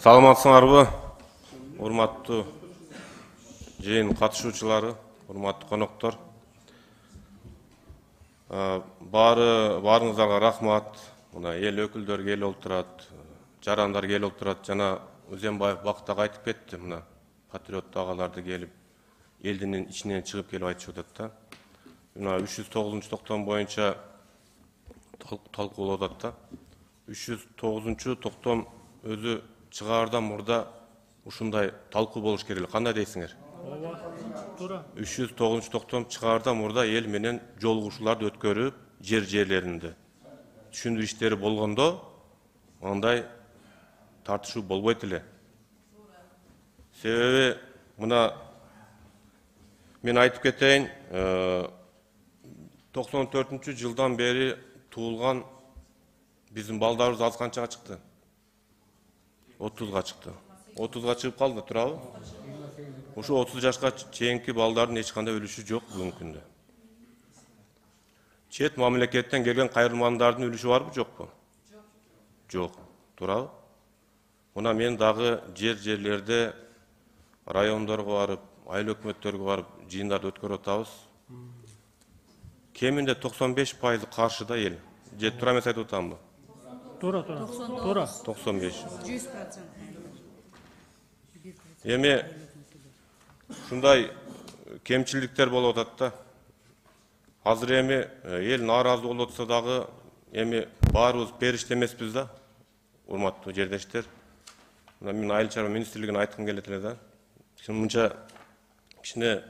Саламатсыңарбы? Урматтуу жыйын катышуучулары, урматтуу коноктор. Баарыңыздарга рахмат. Мына эл өкүлдөрү келип отурат, жарандар келип отурат. Жана Өзенбаев бактак айтып кетти. Мына патриот агаларды келип, элдин ичинен чыгып келип айтышып атат да. Мына 309-токтом боюнча талкуулап атат да. 309-токтом өзү чыгаардан мурда ушундай талкуу болуш керек. Кандай дейсиңер? 309-токтом чыгаардан мурда эл менен жолугушууларды өткөрүп, жерлеринде түшүндүрүү иштери болгондо андай тартышуу болбойт эле. Себеби мына мен айтып кетейин, 94-жылдан бери туулган биздин балдарыбыз азыр канчага чыкты? 30-га чыкты. 30-га чыгып калды, турабы? Ошо 30 жашка чейинки балдардын эч кандай үлүшү жок бүгүнкү күндө. Чет мамлекеттен келген кайрылмандардын үлүшү барбы, жокпу? Жок, турабы? Мына мен дагы жерлерде райондорго барып, айыл өкмөттөргө барып, жыйындарды өткөрүп атабыз. Кеминде 95% каршыда эл. Же туура эмес айтып атамбы? Туура. 95. 100%. Эми ушундай кемчиликтер болуп атат да. Азыр эми эл нааразы болуп атса дагы, эми баарыбыз периште эмеспиз да, урматтуу жердештер. Мына мен айыл чарба министрлигине айткым келет эле да. Мынча кичине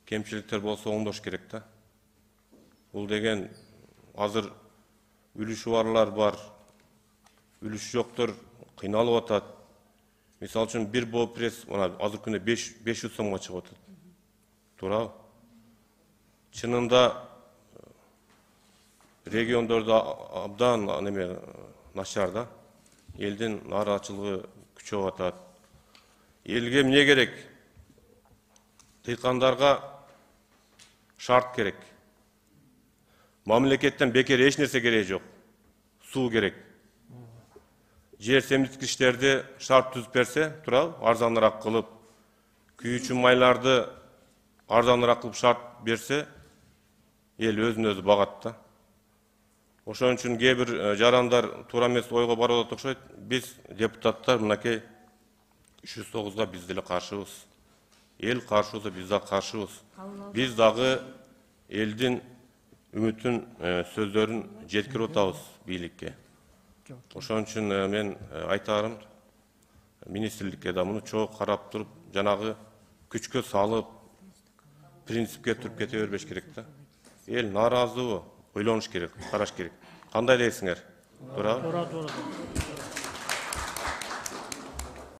кемчиликтер болсо оңдош керек да. Бул деген азыр үлүшү барлар бар, үлүшү жоктор кыйналып атат. Мисалы үчүн бир боо пресс азыр күндө 500 сомго чыгып атат. Туурабы? Чынында региондордо абдан начар да. Элдин нааразычылыгы күчөп атат. Элге эмне керек? Тыйкандарга шарт керек. Мамлекеттен бекер эч нерсе кереги жок. Суу керек. Жер семирткичтерди шарт түзүп берсе, турабы? Арзаныраак кылып, күйүүчү майларды арзаныраак кылып шарт берсе, эл өзүн өзү багат да. Ошон үчүн кээ бир жарандар туура эмес ойго барып атат окшойт. Биз депутаттар мынакей 309-га биз деле каршыбыз. Эл каршы болсо биз да каршыбыз. Биз дагы элдин үмүтүн, сөздөрүн жеткирип атабыз бийликке. Ошон үчүн мен айтарым, министрликке да муну чогуу карап туруп, жанагы күчкө салып, принципке туруп кете бербеш керек да. Эл нааразыбы? Ойлонуш керек, караш керек. Кандай дейсиңер? Туура? Туура.